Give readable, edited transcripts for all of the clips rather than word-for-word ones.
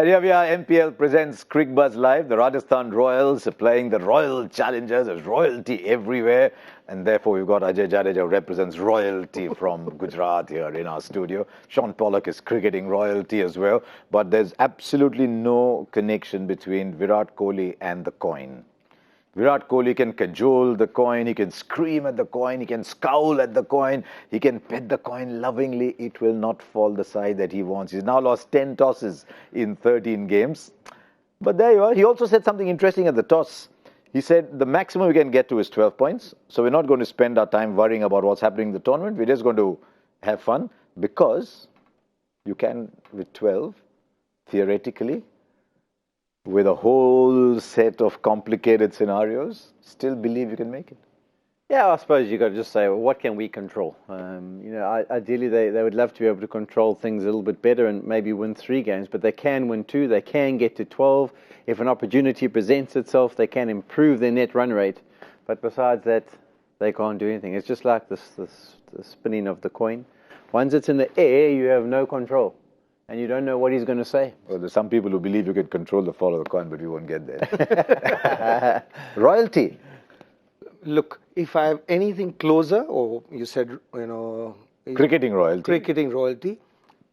Right, here we are. MPL presents Cricbuzz Live. The Rajasthan Royals are playing the Royal Challengers. There's royalty everywhere. And therefore, we've got Ajay Jadeja, who represents royalty from Gujarat here in our studio. Shaun Pollock is cricketing royalty as well. But there's absolutely no connection between Virat Kohli and the coin. Virat Kohli can cajole the coin, he can scream at the coin, he can scowl at the coin, he can pet the coin lovingly. It will not fall the side that he wants. He's now lost 10 tosses in 13 games. But there you are. He also said something interesting at the toss. He said the maximum we can get to is 12 points. So we're not going to spend our time worrying about what's happening in the tournament. We're just going to have fun because you can, with 12, theoretically, with a whole set of complicated scenarios, still believe you can make it. Yeah, I suppose you've got to just say, well, what can we control? Ideally, they would love to be able to control things a little bit better and maybe win 3 games, but they can win 2, they can get to 12. If an opportunity presents itself, they can improve their net run rate. But besides that, they can't do anything. It's just like the spinning of the coin. Once it's in the air, you have no control. And you don't know what he's going to say. Well, there's some people who believe you can control the fall of the coin, but we won't get there. Royalty. Look, if I have anything closer, or you said, Cricketing royalty. Cricketing royalty,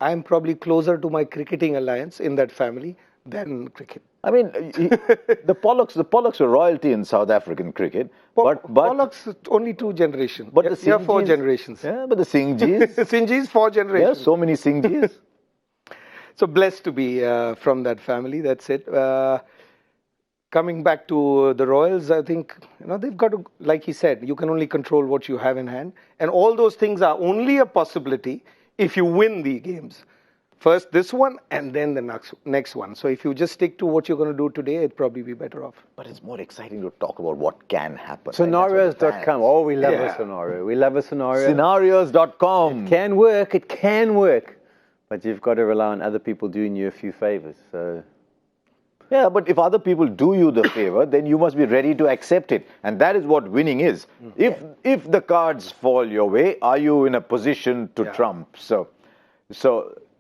I'm probably closer to my cricketing alliance in that family than cricket. I mean, the Pollocks were royalty in South African cricket. But Pollock's only 2 generations. But the you have 4 generations. Yeah, but the Singhjis. Singhjis, 4 generations. Yeah, so many Singhjis. So blessed to be from that family. That's it. Coming back to the Royals, I think they've got to, like he said, you can only control what you have in hand, and all those things are only a possibility if you win the games. First this one, and then the next one. So if you just stick to what you're going to do today, it'd probably be better off. But it's more exciting to talk about what can happen. Scenarios.com. Oh, we love a scenario. We love a scenario. Scenarios.com. It can work. It can work. But you've got to rely on other people doing you a few favors. So, yeah, but if other people do you the favor, then you must be ready to accept it. And that is what winning is. If the cards fall your way, are you in a position to trump? So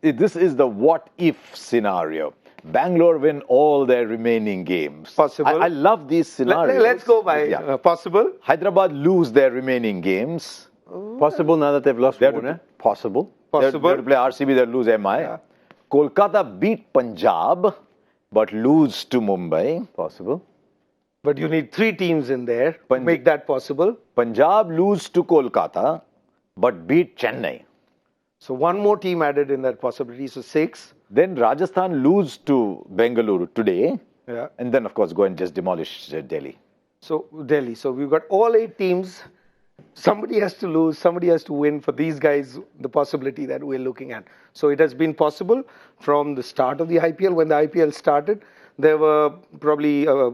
this is the what-if scenario. Bangalore win all their remaining games. Possible. I love these scenarios. Let's go by possible. Hyderabad lose their remaining games. Possible now that they've lost Warner. Possible. Possible. They'll play RCB, they'll lose MI. Yeah. Kolkata beat Punjab, but lose to Mumbai. Possible. But you need 3 teams in there to make that possible. Punjab lose to Kolkata, but beat Chennai. So 1 more team added in that possibility, so 6. Then Rajasthan lose to Bangalore today. Yeah. And then, of course, go and just demolish Delhi. So Delhi. So we've got all 8 teams. Somebody has to lose, somebody has to win for these guys, the possibility that we're looking at. So it has been possible from the start of the IPL. When the IPL started, there were probably a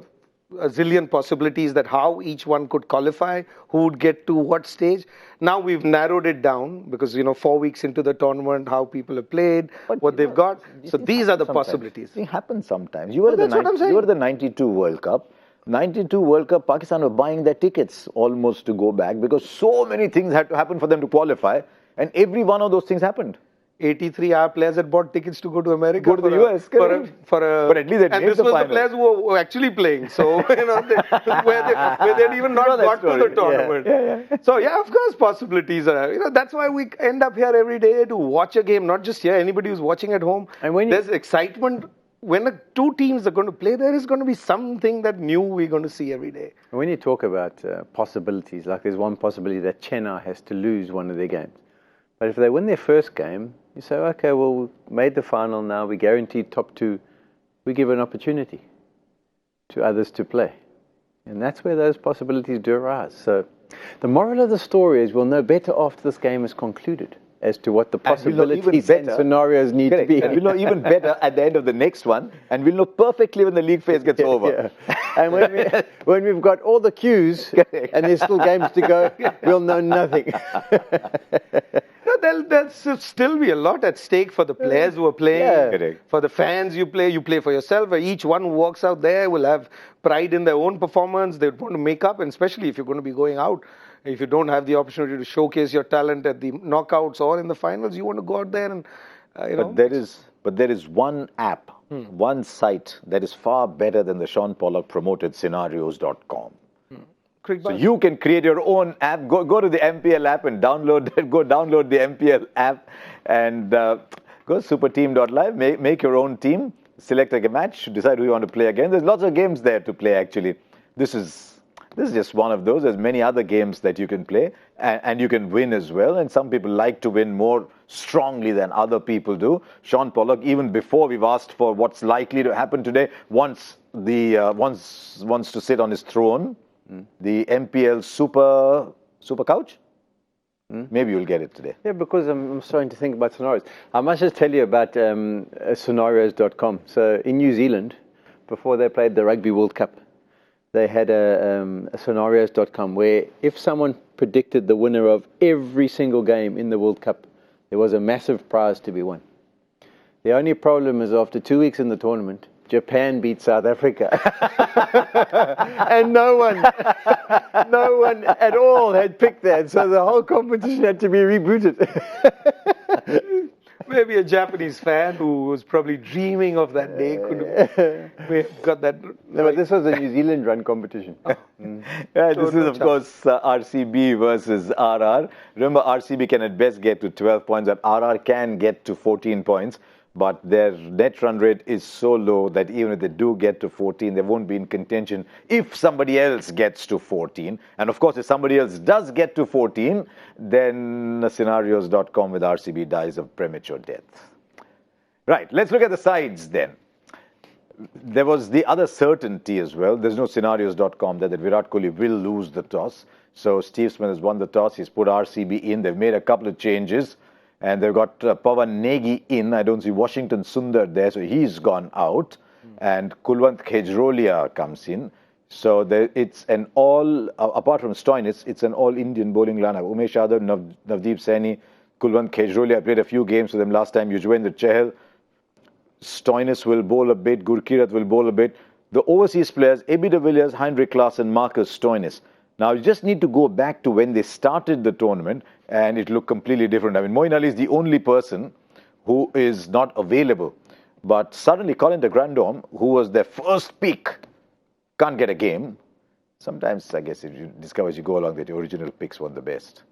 zillion possibilities that how each one could qualify, who would get to what stage. Now we've narrowed it down because, 4 weeks into the tournament, how people have played, what they've got. So these are the possibilities. It happens sometimes. You were the 92 World Cup. 92 World Cup, Pakistan were buying their tickets almost to go back because so many things had to happen for them to qualify, and every one of those things happened. 83 our players had bought tickets to go to America. Go to the US. But at least they and made this the was final. the players who were actually playing. So, where they'd even not got to the tournament. Yeah. So, of course, possibilities are. That's why we end up here every day to watch a game, not just here. Anybody who's watching at home. And when there's excitement. When 2 teams are going to play, there is going to be something that new we're going to see every day. When you talk about possibilities, like there's one possibility that Chennai has to lose one of their games. But if they win their first game, you say, okay, well, we made the final now, we guaranteed top 2. We give an opportunity to others to play. And that's where those possibilities do arise. So the moral of the story is we'll know better after this game is concluded as to what the possibilities and scenarios need to be. And we'll know even better at the end of the next one, and we'll know perfectly when the league phase gets over. And when we've got all the cues and there's still games to go, we'll know nothing. There'll still be a lot at stake for the players who are playing, for the fans you play for yourself. Each one who walks out there will have pride in their own performance. They want to make up, and especially if you're going to be going out. If you don't have the opportunity to showcase your talent at the knockouts or in the finals, you want to go out there and, But there is one app one site that is far better than the Shaun Pollock promoted scenarios.com. Cricbuzz. So you can create your own app. Go to the MPL app and download the MPL app and go superteam.live. Make your own team. Select a match. Decide who you want to play against. There's lots of games there to play. Actually, this is just one of those. There's many other games that you can play and you can win as well. And some people like to win more strongly than other people do. Shaun Pollock, even before we've asked for what's likely to happen today, wants to sit on his throne. The MPL super couch? Maybe you'll get it today. Yeah, because I'm starting to think about scenarios. I must just tell you about scenarios.com. So in New Zealand, before they played the Rugby World Cup, they had a scenarios.com where if someone predicted the winner of every single game in the World Cup, there was a massive prize to be won. The only problem is after 2 weeks in the tournament, Japan beat South Africa. And no one at all had picked that. So the whole competition had to be rebooted. Maybe a Japanese fan who was probably dreaming of that day could have got that. No, but this was a New Zealand run competition. Yeah, this is, of course, RCB versus RR. Remember, RCB can at best get to 12 points, and RR can get to 14 points. But their net run rate is so low that even if they do get to 14, they won't be in contention if somebody else gets to 14. And of course, if somebody else does get to 14, then scenarios.com with RCB dies of premature death. Right, let's look at the sides then. There was the other certainty as well. There's no scenarios.com that Virat Kohli will lose the toss. So Steve Smith has won the toss. He's put RCB in. They've made a couple of changes. And they've got Pawan Negi in. I don't see Washington Sundar there, so he's gone out. And Kulwant Khejrolia comes in. So it's an all, apart from Stoinis, it's an all-Indian bowling lineup. Umesh Yadav, Navdeep Saini, Kulwant Khejrolia played a few games with them last time. Yuzvendra Chahal. Stoinis will bowl a bit. Gurkirat will bowl a bit. The overseas players, A.B. de Villiers, Heinrich Klaas and Marcus Stoinis. Now, you just need to go back to when they started the tournament, and it looked completely different. I mean, Moeen Ali is the only person who is not available. But suddenly, Colin de Grandhomme, who was their first pick, can't get a game. Sometimes, I guess, if you discover as you go along that your original picks weren't the best.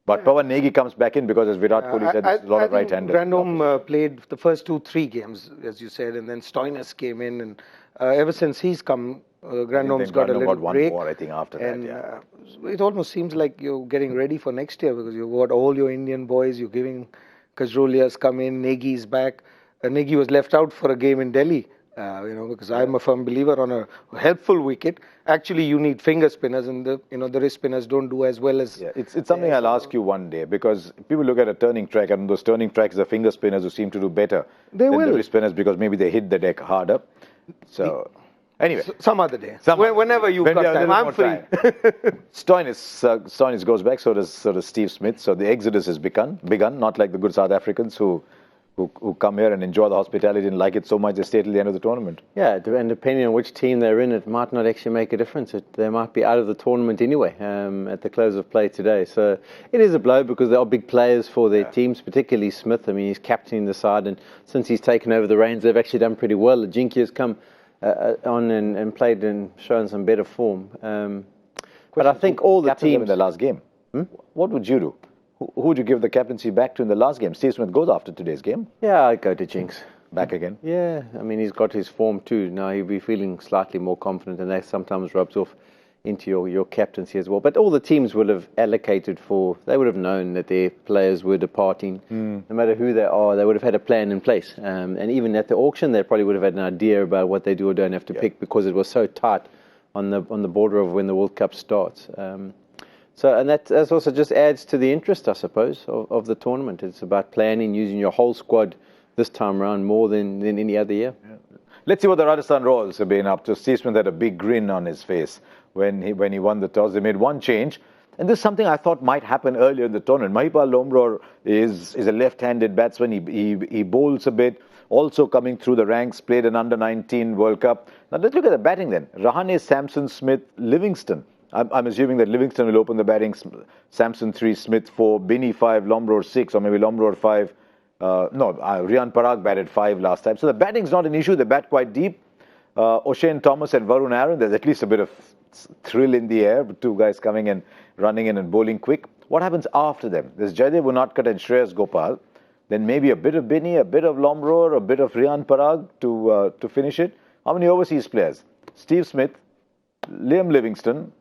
But Pawan Negi comes back in because, as Virat Kohli said, there's a lot of right-handers. Grandhomme played the first 2-3 games, as you said, and then Stoinis came in. And ever since he's come, Grandhomme's got a little break. One more, I think, after and, that, it almost seems like you're getting ready for next year because you've got all your Indian boys. You're giving Khejrolia's come in, Negi's back. Negi was left out for a game in Delhi, because I'm a firm believer on a helpful wicket. Actually, you need finger spinners, and the wrist spinners don't do as well as. Yeah, it's something I'll ask you one day because people look at a turning track, and those turning tracks, the finger spinners who seem to do better than the wrist spinners because maybe they hit the deck harder. So. Anyway, some other day. Whenever you've got time, I'm free. Stoinis goes back. So does Steve Smith. So the exodus has begun. Not like the good South Africans who come here and enjoy the hospitality and like it so much they stay till the end of the tournament. Yeah, and depending on which team they're in, it might not actually make a difference. They might be out of the tournament anyway at the close of play today. So it is a blow because they are big players for their teams, particularly Smith. I mean, he's captaining the side, and since he's taken over the reins, they've actually done pretty well. The Jinky has come on and played and shown some better form. But I think all the teams in the last game. What would you do? Who would you give the captaincy back to in the last game? Steve Smith goes after today's game. Yeah, I'd go to Jinx. Back again? Yeah, I mean, he's got his form too. Now he'll be feeling slightly more confident, and that sometimes rubs off into your captaincy as well. But all the teams would have allocated they would have known that their players were departing. No matter who they are, they would have had a plan in place. And even at the auction, they probably would have had an idea about what they do or don't have to pick because it was so tight on the border of when the World Cup starts. And that also just adds to the interest, I suppose, of the tournament. It's about planning, using your whole squad this time around more than any other year. Yeah. Let's see what the Rajasthan Royals have been up to. Steve Smith had a big grin on his face when he won the toss. They made one change. And this is something I thought might happen earlier in the tournament. Mahipal Lomror is a left-handed batsman. He bowls a bit. Also coming through the ranks, played an under-19 World Cup. Now let's look at the batting then. Rahane, Samson, Smith, Livingston. I'm assuming that Livingston will open the batting. Samson 3, Smith 4, Binney 5, Lomror 6, or maybe Lomror 5, Rian Parag batted 5 last time. So the batting's not an issue. They bat quite deep. O'Shane Thomas and Varun Aaron, there's at least a bit of thrill in the air, with 2 guys coming in, running in and bowling quick. What happens after them? There's Jadeja, Unadkat and Shreyas Gopal. Then maybe a bit of Binny, a bit of Lomror, a bit of Rian Parag to finish it. How many overseas players? Steve Smith, Liam Livingstone,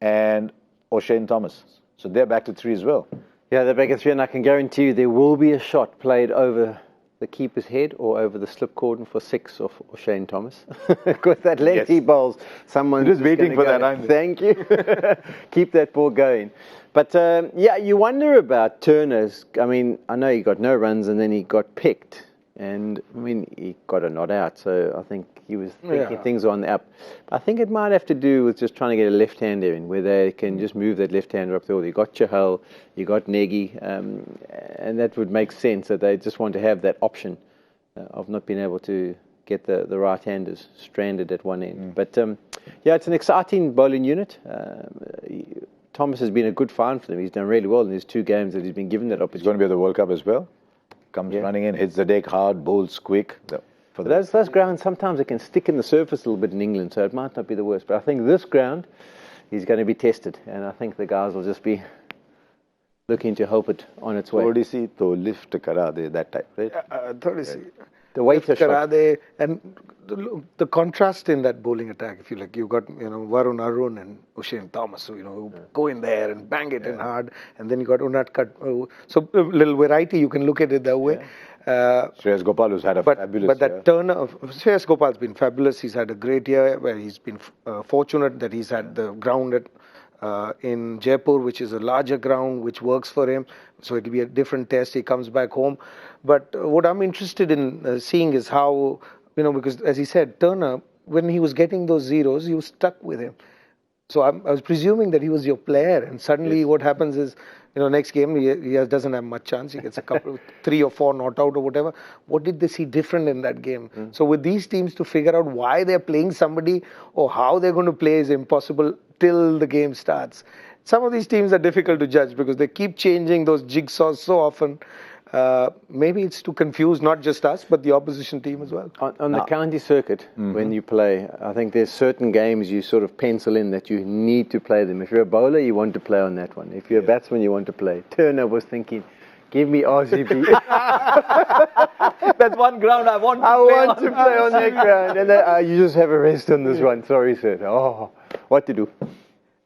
and O'Shane Thomas. So they're back to 3 as well. Yeah, they're back at 3, and I can guarantee you there will be a shot played over the keeper's head or over the slip cordon for 6 of Shane Thomas. Because that lengthy bowls, someone's just waiting for that, aren't they? Thank you. Keep that ball going. But yeah, you wonder about Turner's. I mean, I know he got no runs and then he got picked. And I mean, he got a not out, so I think he was thinking things on the up. I think it might have to do with just trying to get a left-hander in, where they can just move that left-hander up the order. You got Chahal, you got Negi, and that would make sense that they just want to have that option of not being able to get the right-handers stranded at one end. But yeah, it's an exciting bowling unit. Thomas has been a good find for them. He's done really well in his 2 games that he's been given that opportunity. He's going to be at the World Cup as well. Comes running in, hits the deck hard, bowls quick. For those grounds, sometimes it can stick in the surface a little bit in England, so it might not be the worst. But I think this ground, he's going to be tested, and I think the guys will just be looking to help it on its way. Odisi to lift Karade, that type, right? The weight of Karade, and the contrast in that bowling attack, if you like, you've got Varun Arun and O'Shane Thomas, who go in there and bang it in hard, and then you got Unadkat. So a little variety, you can look at it that way. Shreyas Gopal has had a fabulous But that turn of Shreyas Gopal's been fabulous. He's had a great year where he's been fortunate that he's had the ground in Jaipur, which is a larger ground, which works for him. So it'll be a different test. He comes back home. But what I'm interested in seeing is how, because as he said, Turner, when he was getting those zeros, he was stuck with him. So I was presuming that he was your player. And suddenly what happens is, next game, he doesn't have much chance. He gets a couple, 3 or 4 not out or whatever. What did they see different in that game? So with these teams, to figure out why they're playing somebody or how they're going to play is impossible till the game starts. Some of these teams are difficult to judge because they keep changing those jigsaws so often. Maybe it's to confuse not just us, but the opposition team as well. On the county circuit, when you play, I think there's certain games you sort of pencil in that you need to play them. If you're a bowler, you want to play on that one. If you're a batsman, you want to play. Turner was thinking, give me RCB. That's one ground I want to play on that ground. And then, you just have a rest on this one. Sorry, sir. Oh, what to do?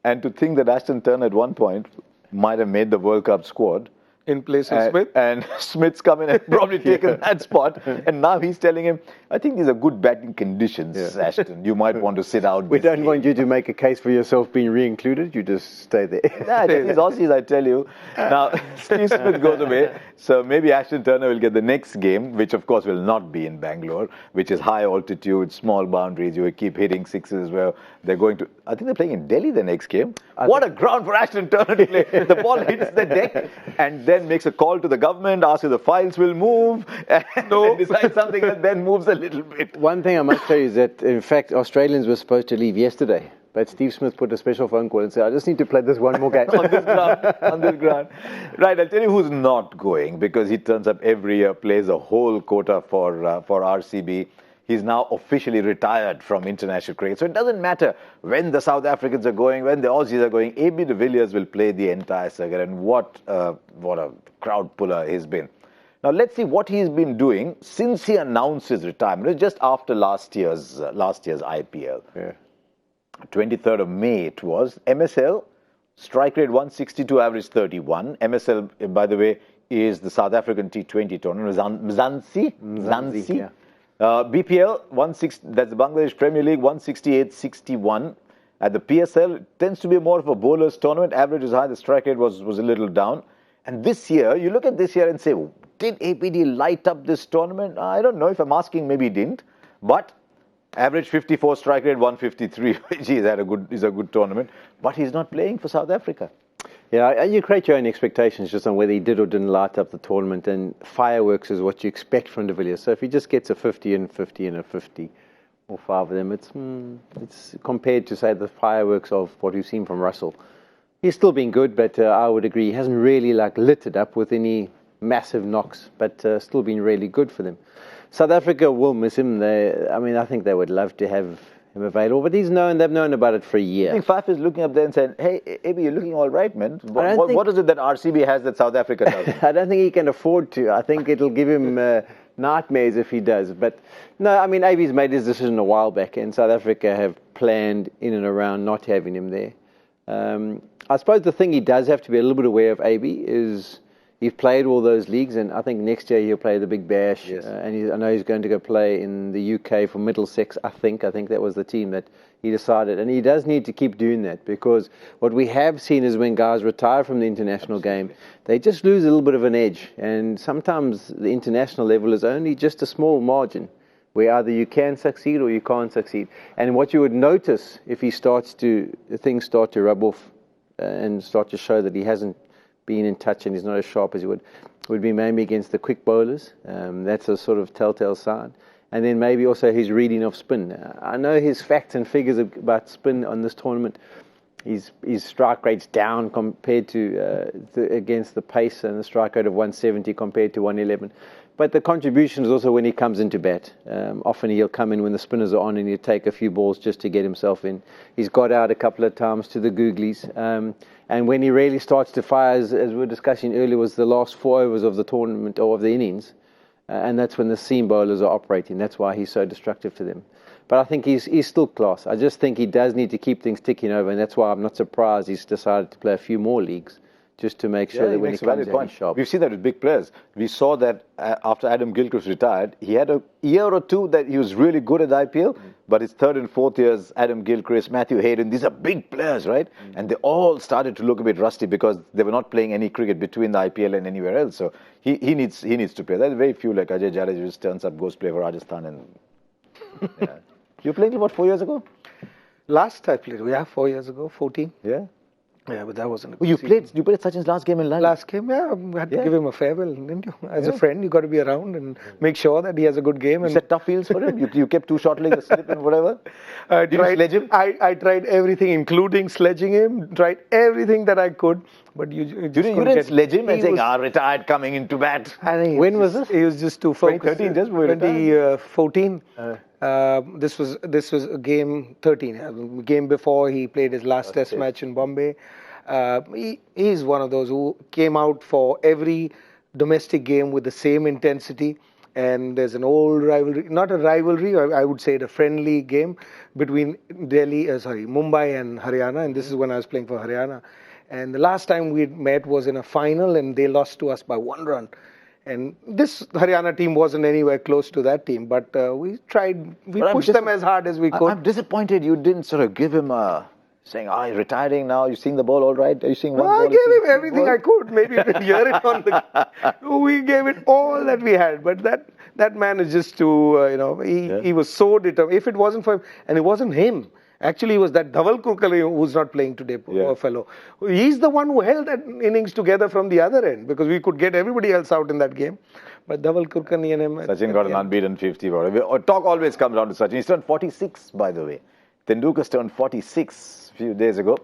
And to think that Ashton Turner at one point might have made the World Cup squad. In place of Smith. And Smith's come in and probably taken that spot. And now he's telling him, I think these are good batting conditions, Ashton. You might want to sit out. We don't want you to make a case for yourself being re-included. You just stay there. These Aussies, I tell you. Now, Steve Smith goes away. So maybe Ashton Turner will get the next game, which of course will not be in Bangalore, which is high altitude, small boundaries. You will keep hitting sixes where they're going to... I think they're playing in Delhi the next game. What a ground for Ashton Turner to play. The ball hits the deck and then makes a call to the government, asks if the files will move, and then decides something that then moves a little bit. One thing I must tell you is that, in fact, Australians were supposed to leave yesterday. But Steve Smith put a special phone call and said, I just need to play this one more game. on this ground. Right, I'll tell you who's not going, because he turns up every year, plays a whole quota for RCB. He's now officially retired from international cricket. So it doesn't matter when the South Africans are going, when the Aussies are going. AB de Villiers will play the entire circuit, and what a crowd puller he's been. Now let's see what he's been doing since he announced his retirement. It was just after last year's IPL. Yeah. 23rd of May it was. MSL, strike rate 162, average 31. MSL, by the way, is the South African T20 tournament. Mzansi. Yeah. BPL, that's the Bangladesh Premier League, 168-61. At the PSL, it tends to be more of a bowler's tournament. Average is high, the strike rate was a little down. And this year, you look at this year and say, did APD light up this tournament? I don't know. If I'm asking, maybe he didn't. But average 54, strike rate 153, which is a good tournament. But he's not playing for South Africa. Yeah, you create your own expectations just on whether he did or didn't light up the tournament, and fireworks is what you expect from de Villiers. So if he just gets a 50 and 50 and a 50, or 5 of them, it's compared to, say, the fireworks of what we've seen from Russell. He's still been good, but I would agree he hasn't really lit it up with any massive knocks, but still been really good for them. South Africa will miss him. I think they would love to have him available, but they've known about it for a year. I think Faf is looking up there and saying, hey, Abi, you're looking all right, man. What is it that RCB has that South Africa doesn't? I don't think he can afford to. I think it'll give him nightmares if he does. But no, I mean, Abi's made his decision a while back, and South Africa have planned in and around not having him there. I suppose the thing he does have to be a little bit aware of, Abi, is he's played all those leagues, and I think next year he'll play the Big Bash. Yes. And I know he's going to go play in the UK for Middlesex, I think that was the team that he decided. And he does need to keep doing that, because what we have seen is when guys retire from the international game, they just lose a little bit of an edge. And sometimes the international level is only just a small margin, where either you can succeed or you can't succeed. And what you would notice if things start to rub off and start to show that he hasn't been in touch and he's not as sharp as he would be maybe against the quick bowlers. That's a sort of telltale sign. And then maybe also his reading of spin. I know his facts and figures about spin on this tournament. His strike rate's down compared to against the pace, and the strike rate of 170 compared to 111. But the contribution is also when he comes into bat. Often he'll come in when the spinners are on and he'll take a few balls just to get himself in. He's got out a couple of times to the googlies. And when he really starts to fire, as we were discussing earlier, was the last 4 overs of the tournament or of the innings. And that's when the seam bowlers are operating. That's why he's so destructive to them. But I think he's still class. I just think he does need to keep things ticking over, and that's why I'm not surprised he's decided to play a few more leagues, just to make sure that when he comes in, he's sharp. We've seen that with big players. We saw that after Adam Gilchrist retired, he had a year or two that he was really good at the IPL, but his third and fourth years, Adam Gilchrist, Matthew Hayden, these are big players, right? And they all started to look a bit rusty because they were not playing any cricket between the IPL and anywhere else. So he needs to play. There's very few like Ajay Jadeja just turns up, goes play for Rajasthan, and yeah. You played about 4 years ago? Last I played, 4 years ago, 14. Yeah. Yeah, but that wasn't a good season. You played Sachin's last game in London? Last game, yeah. We had to give him a farewell, didn't you? As a friend, you got to be around and make sure that he has a good game. You set tough fields for him? You kept 2 short legs slip and whatever? Did you sledge him? I tried everything, including sledging him. Tried everything that I could. But you didn't sledge him and saying, retired, coming into bat. When was this? He was just too focused. 2013, just before 2014. This was game 13. Game before he played his last test match in Bombay. He's one of those who came out for every domestic game with the same intensity. And there's an old rivalry, not a rivalry, I would say a friendly game between Mumbai and Haryana. And this is when I was playing for Haryana. And the last time we met was in a final, and they lost to us by 1 run. And this Haryana team wasn't anywhere close to that team, but we pushed them as hard as we could. I'm disappointed you didn't sort of give him saying, he's retiring now, you're seeing the ball all right? Are you seeing one ball? I gave him everything I could. Maybe you can hear it on we gave it all that we had, but that man is just too, he was so determined. If it wasn't for him, and it wasn't him, actually, it was that Dhaval Kulkarni who's not playing today, poor fellow. He's the one who held that innings together from the other end, because we could get everybody else out in that game. But Dhaval Kulkarni and him... Sachin got an unbeaten 50. Talk always comes down to Sachin. He's turned 46, by the way. Tendulkar's turned 46 a few days ago.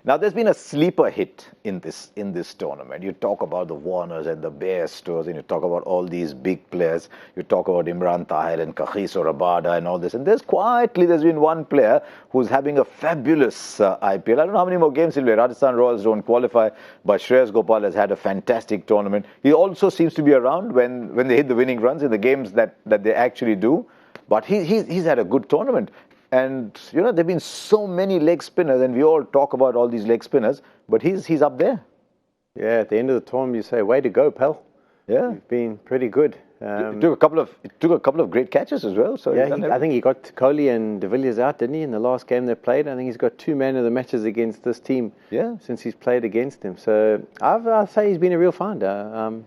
Now, there's been a sleeper hit in this tournament. You talk about the Warners and the Bairstows, and you talk about all these big players. You talk about Imran Tahir and Kagiso Rabada and all this. And there's been one player who's having a fabulous IPL. I don't know how many more games he'll play. Rajasthan Royals don't qualify, but Shreyas Gopal has had a fantastic tournament. He also seems to be around when they hit the winning runs in the games that they actually do. But he's had a good tournament. And, there have been so many leg spinners, and we all talk about all these leg spinners, but he's up there. Yeah, at the end of the tournament, you say, way to go, pal. Yeah. You've been pretty good. It took a couple of great catches as well. So yeah, I think he got Kohli and de Villiers out, didn't he, in the last game they played? I think he's got 2 man of the matches against this team since he's played against them. So I'd say he's been a real find. I'm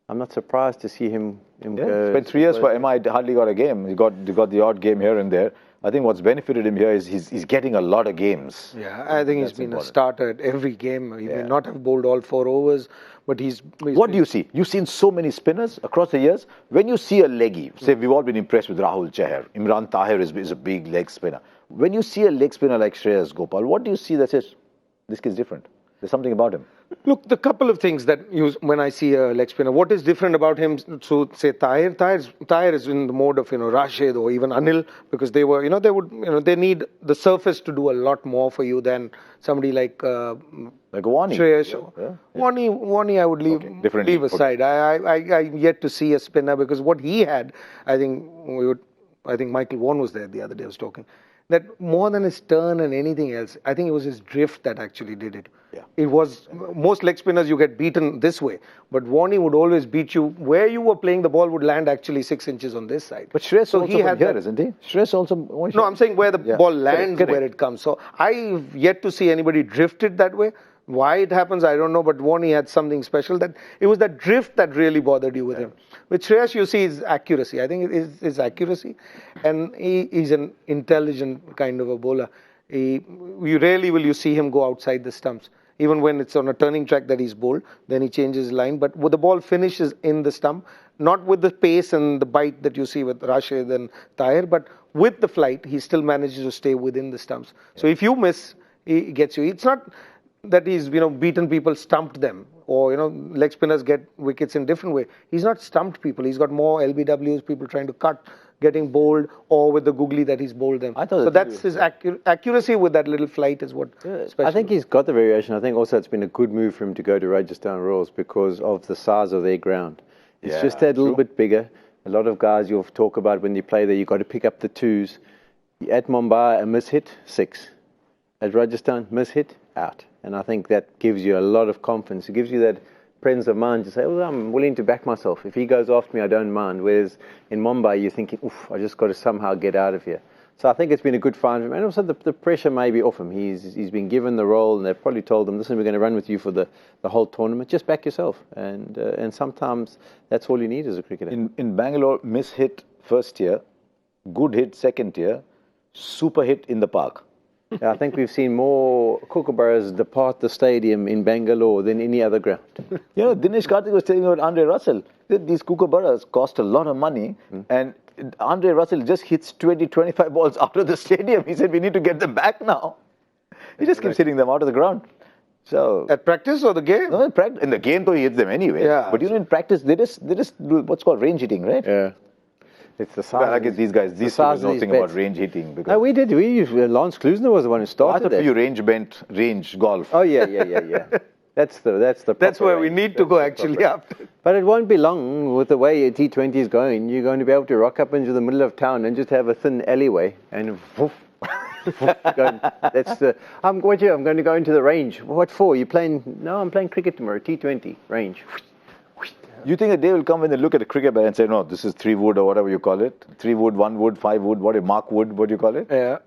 not surprised to see him go. Spent 3 years for MI, hardly got a game. He got the odd game here and there. I think what's benefited him here is he's getting a lot of games. Yeah, I think he's been a starter at every game. He may not have bowled all 4 overs, but he's what do you see? You've seen so many spinners across the years. When you see a leggy, say we've all been impressed with Rahul Chahar. Imran Tahir is a big leg spinner. When you see a leg spinner like Shreyas Gopal, what do you see that says, this kid's different? There's something about him. Look, the couple of things that when I see a leg spinner, what is different about him to say Tahir? Tahir is in the mode of Rashid or even Anil, because they were they need the surface to do a lot more for you than somebody like Wani. Shreyas. Yeah. Wani, I would leave aside. I yet to see a spinner, because what he had, I think Michael Vaughan was there the other day. I was talking that more than his turn and anything else, I think it was his drift that actually did it. Yeah. It was most leg spinners you get beaten this way, but Warney would always beat you where you were playing. The ball would land actually 6 inches on this side. But Shreyas also from here, isn't he? Shreyas also. No, I'm saying where the ball lands, correct. Where it comes. So I've yet to see anybody drift it that way. Why it happens, I don't know. But Warney had something special, that it was that drift that really bothered you with him. With Shreyas, you see his accuracy. I think it is his accuracy, and he's an intelligent kind of a bowler. Rarely will you see him go outside the stumps. Even when it's on a turning track that he's bowled, then he changes his line. But the ball finishes in the stump, not with the pace and the bite that you see with Rashid and Tahir, but with the flight, he still manages to stay within the stumps. So if you miss, he gets you. It's not that he's beaten people, stumped them, or leg spinners get wickets in different way. He's not stumped people. He's got more LBWs, people trying to cut, getting bowled, or with the googly that he's bowled them. So that's his accuracy with that little flight is what. I think he's got the variation. I think also it's been a good move for him to go to Rajasthan Royals because of the size of their ground. It's just that little bit bigger. A lot of guys you'll talk about when you play there, you've got to pick up the twos. At Mumbai, a miss hit, 6. At Rajasthan, miss hit, out. And I think that gives you a lot of confidence. It gives you that presence of mind to say, well, I'm willing to back myself. If he goes after me, I don't mind. Whereas in Mumbai, you're thinking, oof, I just got to somehow get out of here. So I think it's been a good find for him. And also the pressure may be off him. He's been given the role, and they've probably told him, listen, we're going to run with you for the whole tournament. Just back yourself. And sometimes that's all you need as a cricketer. In Bangalore, miss hit first year, good hit second year, super hit in the park. I think we've seen more kookaburras depart the stadium in Bangalore than any other ground. Dinesh Karthik was telling about Andre Russell. These kookaburras cost a lot of money, and Andre Russell just hits 20, 25 balls out of the stadium. He said, we need to get them back now. He just keeps hitting them out of the ground. So at practice or the game? No, in the game, though, he hits them anyway. Yeah. But in practice, they just do what's called range hitting, right? Yeah. It's the size. I guess these guys, these guys know nothing about range hitting. Because no, we did. Lance Klusner was the one who started I thought for you range golf. Oh, yeah. That's where we need to go actually after. But it won't be long with the way a T20 is going. You're going to be able to rock up into the middle of town and just have a thin alleyway and woof. I'm going to go into the range. What for? You playing? No, I'm playing cricket tomorrow. T20 range. You think a day will come when they look at a cricket bat and say, no, this is 3 wood or whatever you call it. 3 wood, 1 wood, 5 wood, Mark Wood, what do you call it? Yeah.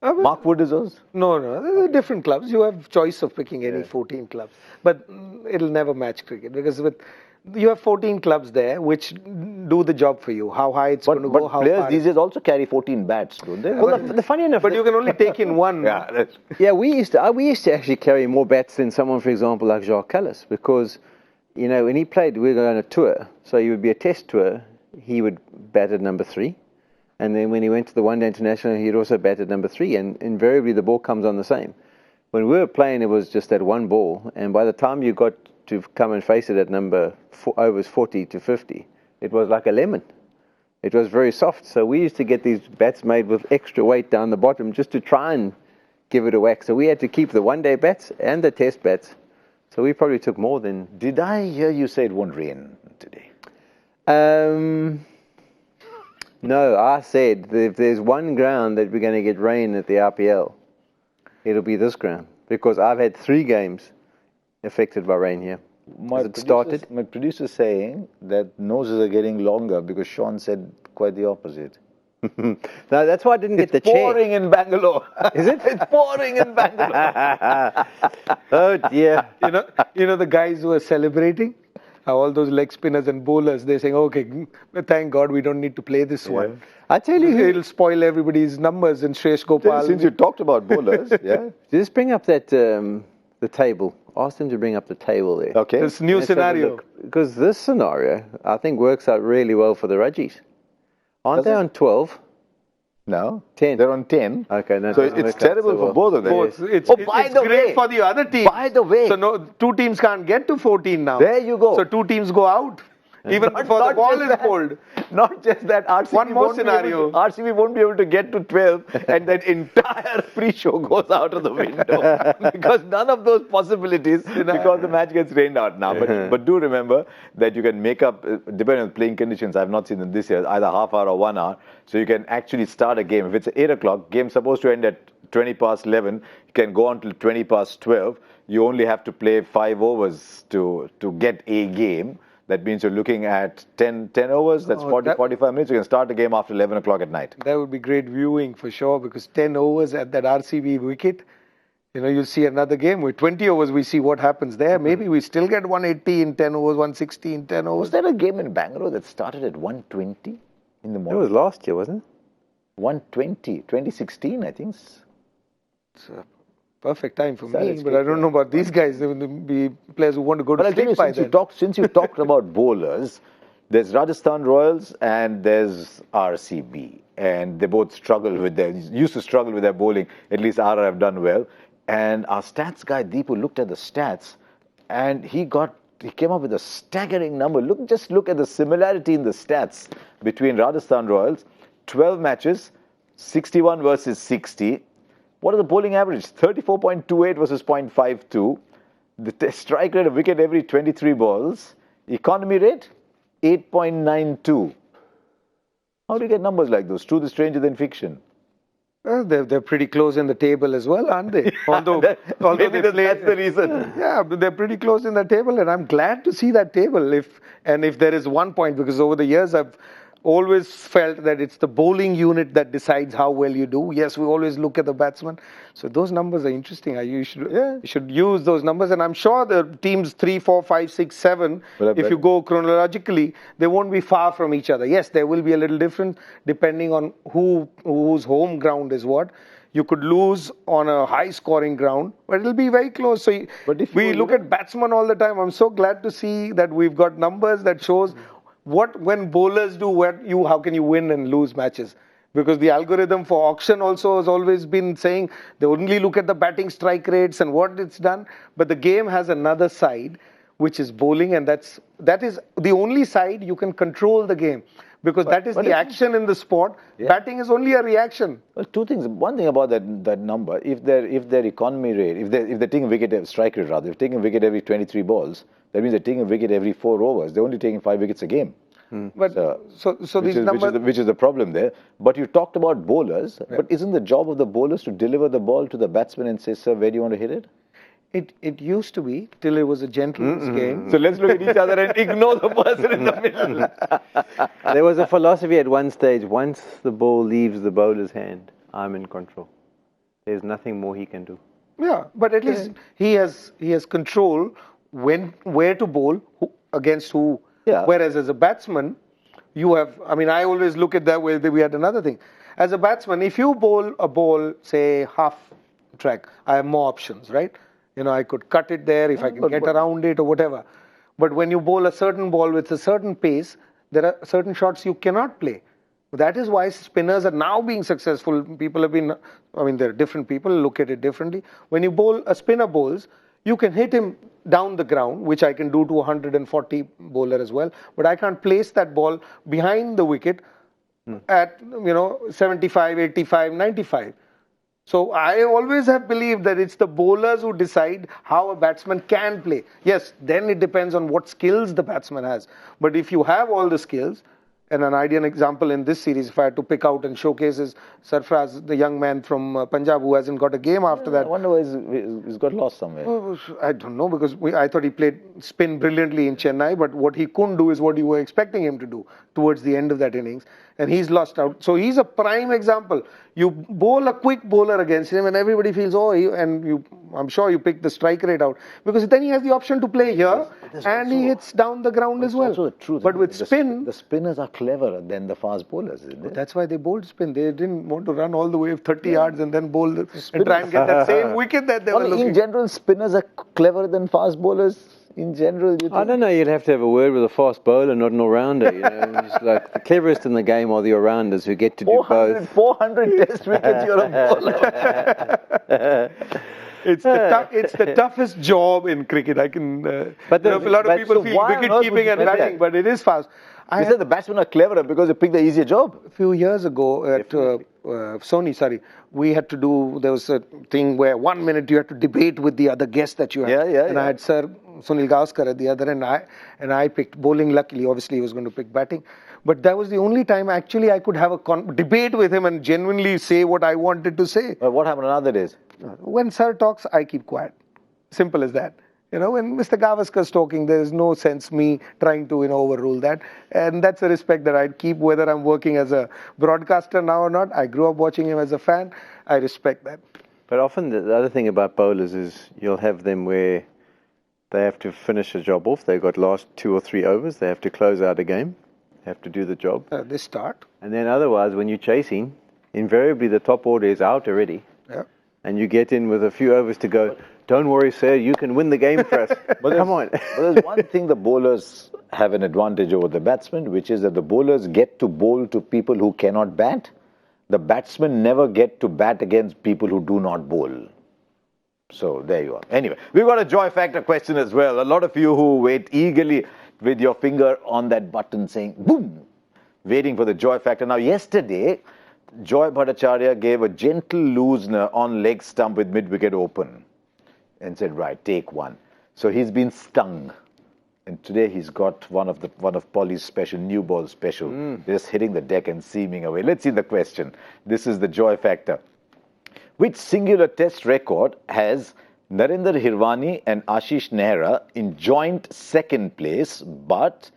Mark Wood is those? No, they're different clubs. You have choice of picking any 14 clubs. But it'll never match cricket, because you have 14 clubs there which do the job for you. How high it's going to go, how players far. These days also carry 14 bats, don't they? Well, the funny enough... But you can only take in one. We used to actually carry more bats than someone, for example, like Jacques Callis, because... when he played, we were on a tour. So he would be a test tour. He would bat at number 3. And then when he went to the one-day international, he'd also bat at number 3. And invariably, the ball comes on the same. When we were playing, it was just that one ball. And by the time you got to come and face it at number overs 40 to 50, it was like a lemon. It was very soft. So we used to get these bats made with extra weight down the bottom just to try and give it a whack. So we had to keep the one-day bats and the test bats. So we probably took more than... Did I hear you say it won't rain today? No, I said if there's one ground that we're going to get rain at the RPL, it'll be this ground. Because I've had 3 games affected by rain here. My producer's saying that noses are getting longer because Shaun said quite the opposite. No, that's why I didn't get the chair. It's pouring in Bangalore. Is it? It's pouring in Bangalore. Oh dear. You know the guys who are celebrating? All those leg spinners and bowlers, they're saying, okay, thank God we don't need to play this one. I tell you, it'll spoil everybody's numbers. And Shreyas Gopal. Since you talked about bowlers, just bring up that the table. Ask them to bring up the table there. Okay. This new scenario. Because this scenario, I think, works out really well for the Rajis. Aren't they on 12? No, 10. They're on 10. Okay, no, so it doesn't it's work out terrible so for well. both of them. Both. It's, oh, it's, by it's the great way, for the other team. By the way, So no, two teams can't get to 14 now. There you go. So two teams go out. Even before the ball is pulled. Not just that, RCB One more won't be able scenario. to- RCB won't be able to get to 12 and that entire pre-show goes out of the window because none of those possibilities because the match gets rained out now. But do remember that you can make up, depending on playing conditions, I've not seen them this year, either half hour or 1 hour. So you can actually start a game. If it's 8 o'clock, game's supposed to end at 20 past 11, you can go on till 20 past 12. You only have to play 5 overs to get a game. That means you're looking at 10 overs, that's 45 minutes. You can start the game after 11 o'clock at night. That would be great viewing for sure because 10 overs at that RCB wicket, you'll see another game. With 20 overs, we see what happens there. Maybe we still get 180 in 10 overs, 160 in 10 overs. Was there a game in Bangalore that started at 1:20 in the It morning? was last year, wasn't it? 1:20, 2016, I think. It's a perfect time for Sad me, it's but I don't know about these guys. There will be players who want to go But to I'll tell sleep you, by then. since you talked about bowlers, there's Rajasthan Royals and there's RCB. And they both used to struggle with their bowling. At least RR have done well. And our stats guy, Deepu, looked at the stats and he came up with a staggering number. Just look at the similarity in the stats between Rajasthan Royals. 12 matches, 61 versus 60. What are the bowling average? 34.28 versus 0.52. The strike rate of wicket every 23 balls. Economy rate, 8.92. How do you get numbers like those? Truth is stranger than fiction. Well, they're pretty close in the table as well, aren't they? Although Maybe that's the reason. Yeah, but they're pretty close in the table, and I'm glad to see that table. If there is one point, because over the years I've always felt that it's the bowling unit that decides how well you do. Yes, we always look at the batsman. So those numbers are interesting. You should use those numbers. And I'm sure the teams 3, 4, 5, 6, 7, if you go chronologically, they won't be far from each other. Yes, there will be a little different depending on whose home ground is what. You could lose on a high-scoring ground, but it'll be very close. So we look at batsmen all the time. I'm so glad to see that we've got numbers that shows when bowlers do how can you win and lose matches. Because the algorithm for auction also has always been saying they only look at the batting strike rates and what it's done. But the game has another side, which is bowling, and that is the only side you can control the game. Because that is the action in the sport. Yeah. Batting is only a reaction. Well, two things. One thing about that number, if their economy rate, if they're taking wicket, strike rate rather, if they're taking wicket every 23 balls, that means they're taking a wicket every 4 overs. They're only taking 5 wickets a game. But so these numbers, which is the problem there. But you talked about bowlers. Yeah. But isn't the job of the bowlers to deliver the ball to the batsman and say, "Sir, where do you want to hit it?" It used to be till it was a gentleman's game. So let's look at each other and ignore the person in the middle. There was a philosophy at one stage: once the ball leaves the bowler's hand, I'm in control. There's nothing more he can do. Yeah, but at least he has control where to bowl, against who. Yeah. Whereas as a batsman, you have. I mean, I always look at that way. We had another thing. As a batsman, if you bowl a ball, say half track, I have more options, right? I could cut it there if I can get around it or whatever. But when you bowl a certain ball with a certain pace, there are certain shots you cannot play. That is why spinners are now being successful. People have been, there are different people look at it differently. When you bowl, a spinner bowls, you can hit him down the ground, which I can do to a 140 bowler as well. But I can't place that ball behind the wicket at, 75, 85, 95. So I always have believed that it's the bowlers who decide how a batsman can play. Yes, then it depends on what skills the batsman has. But if you have all the skills, and an ideal example in this series, if I had to pick out and showcase, is Sarfraz, the young man from Punjab who hasn't got a game after that. I wonder why he's got lost somewhere. I don't know, because I thought he played spin brilliantly in Chennai, but what he couldn't do is what you were expecting him to do towards the end of that innings, and he's lost out. So he's a prime example. You bowl a quick bowler against him and everybody feels, I'm sure you pick the strike rate out, because then he has the option to play here and he hits down the ground as well. Also the truth. But with spin, the spinners are cleverer than the fast bowlers, isn't it? That's why they bowled spin. They didn't want to run all the way 30 yards and then bowl and try and get that same wicket that they were looking. In general, spinners are cleverer than fast bowlers. in general, you think? I don't know. You'd have to have a word with a fast bowler, not an all-rounder. You know, it's like the cleverest in the game are the all-rounders who get to do 400, both. 400 test wickets, you're a bowler. It's the toughest job in cricket. I can. But a lot of people feel why on wicket earth would keeping you and play that? batting, but it is fast. You said the batsmen are cleverer because they pick the easier job. A few years ago at Sony, we had to do, there was a thing where 1 minute you had to debate with the other guest that you had. And I had Sir Sunil Gavaskar at the other end, and I picked bowling. Luckily, obviously, he was going to pick batting. But that was the only time actually I could have a debate with him and genuinely say what I wanted to say. But what happened on other days? When Sir talks, I keep quiet. Simple as that. You know, when Mr. Gavaskar's talking, there is no sense me trying to, overrule that. And that's a respect that I'd keep whether I'm working as a broadcaster now or not. I grew up watching him as a fan. I respect that. But often the other thing about bowlers is you'll have them where they have to finish a job off. They've got last 2 or 3 overs. They have to close out a game. They have to do the job. They start. And then otherwise, when you're chasing, invariably the top order is out already. Yeah. And you get in with a few overs to go. Don't worry, sir, you can win the game for us. But come on. But there's one thing the bowlers have an advantage over the batsmen, which is that the bowlers get to bowl to people who cannot bat. The batsmen never get to bat against people who do not bowl. So there you are. Anyway, we've got a joy factor question as well. A lot of you who wait eagerly with your finger on that button saying, boom, waiting for the joy factor. Now, yesterday, Joy Bhattacharya gave a gentle loosener on leg stump with mid-wicket open and said, right, take one. So he's been stung. And today he's got one of Polly's special, new ball special, just hitting the deck and seaming away. Let's see the question. This is the joy factor. Which singular test record has Narendra Hirwani and Ashish Nehra in joint second place, but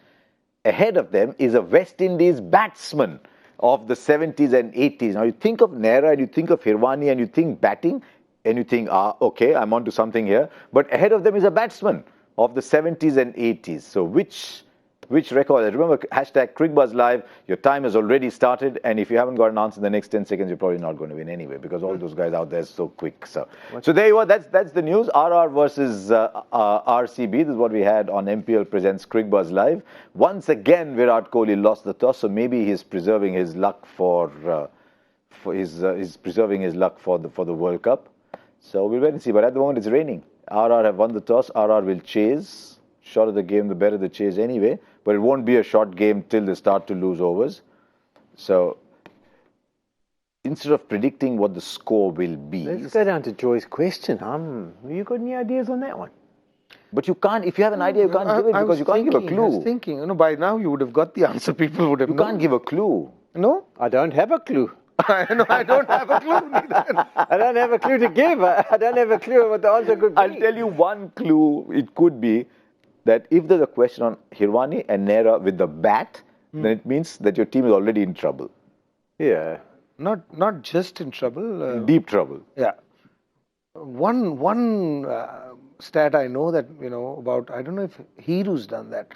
ahead of them is a West Indies batsman of the 70s and 80s. Now you think of Nehra and you think of Hirwani and you think batting and you think, okay, I'm onto something here. But ahead of them is a batsman of the 70s and 80s. So which record? Remember, hashtag Cricbuzz Live. Your time has already started. And if you haven't got an answer in the next 10 seconds, you're probably not going to win anyway because all those guys out there are so quick. So there you are. That's the news. RR versus RCB. This is what we had on MPL Presents Cricbuzz Live. Once again, Virat Kohli lost the toss. So maybe he's preserving his luck for the World Cup. So we'll wait and see. But at the moment, it's raining. RR have won the toss. RR will chase. Shorter the game, the better the chase anyway. But it won't be a short game till they start to lose overs. So instead of predicting what the score will be... Let's go down to Joy's question. You got any ideas on that one? But you can't, if you have an idea, you can't give it because you can't give a clue. I was thinking, by now you would have got the answer. People would have known. You can't give a clue. No? I don't have a clue. I don't have a clue neither. I don't have a clue to give. I don't have a clue what the answer could be. I'll tell you one clue. It could be that if there's a question on Hirwani and Nehra with the bat, then it means that your team is already in trouble. Yeah. Not just in trouble. Deep trouble. Yeah. One stat I know that, about, I don't know if Hiru's done that.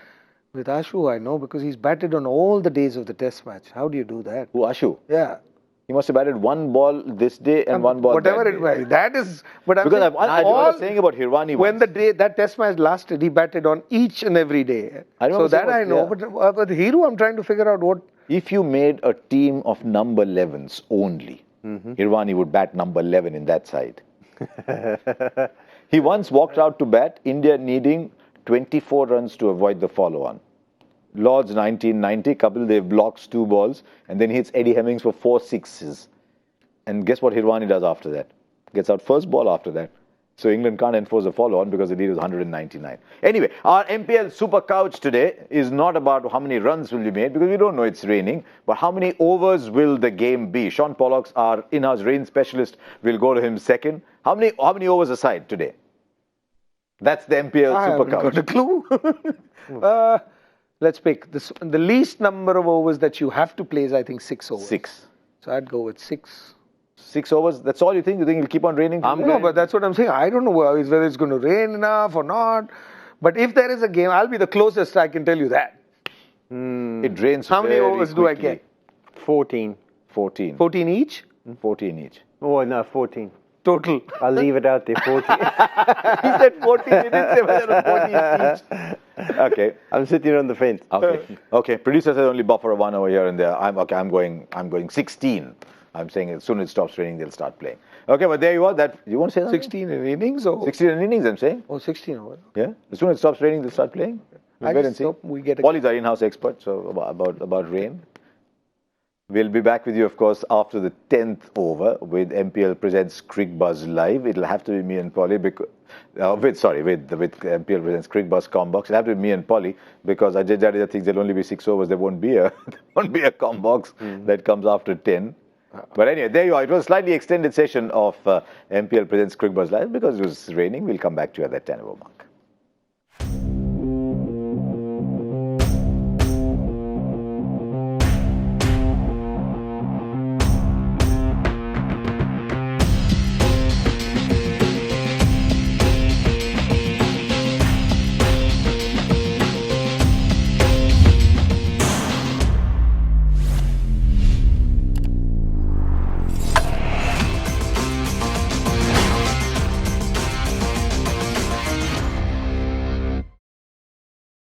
With Ashu, I know because he's batted on all the days of the test match. How do you do that? Who, Ashu? Yeah. He must have batted one ball this day and one ball whatever that it day. was. That is... But because I was saying about Hirwani when that test match lasted, he batted on each and every day. I know. I know. Yeah. But Hiru, I'm trying to figure out what... If you made a team of number 11s only, Hirwani would bat number 11 in that side. He once walked out to bat, India needing 24 runs to avoid the follow-on. Lords 1990, Kapil Dev blocks 2 balls and then hits Eddie Hemmings for 4 sixes. And guess what Hirwani does after that? Gets out first ball after that. So England can't enforce a follow-on because the lead was 199. Anyway, our MPL Super Couch today is not about how many runs will be made because we don't know it's raining, but how many overs will the game be? Shaun Pollock, our in-house rain specialist, will go to him second. How many overs aside today? That's the MPL Super Couch. I haven't got a clue. Let's pick the least number of overs that you have to play is, I think, 6 overs. 6. So I'd go with 6. 6 overs? That's all you think? You think it'll keep on raining? No, but that's what I'm saying. I don't know whether it's going to rain enough or not. But if there is a game, I'll be the closest, I can tell you that. It rains. How many overs do I get? 14. 14. 14 each? 14 each. Oh, no, 14. total. I'll leave it out there, 40. He said 40. He didn't say whether it was 40 each. Okay. I'm sitting on the fence. Okay. Producer says only buffer 1 hour here and there. I'm going 16. I'm saying as soon as it stops raining, they'll start playing. Okay, but there you are. That you want to say something? 16 in innings or 16 in innings, I'm saying. oh 16 over. Yeah. As soon as it stops raining, they'll start playing. We'll wait and see. We get Paul is our in-house expert, so about rain. We'll be back with you, of course, after the 10th over with MPL Presents Cricbuzz Live. It'll have to be me and Polly because, with MPL Presents Cricbuzz Combox. It'll have to be me and Polly because Ajay Jadeja thinks there'll only be 6 overs. There won't be a Combox that comes after 10. But anyway, there you are. It was a slightly extended session of MPL Presents Cricbuzz Live because it was raining. We'll come back to you at that 10 over mark.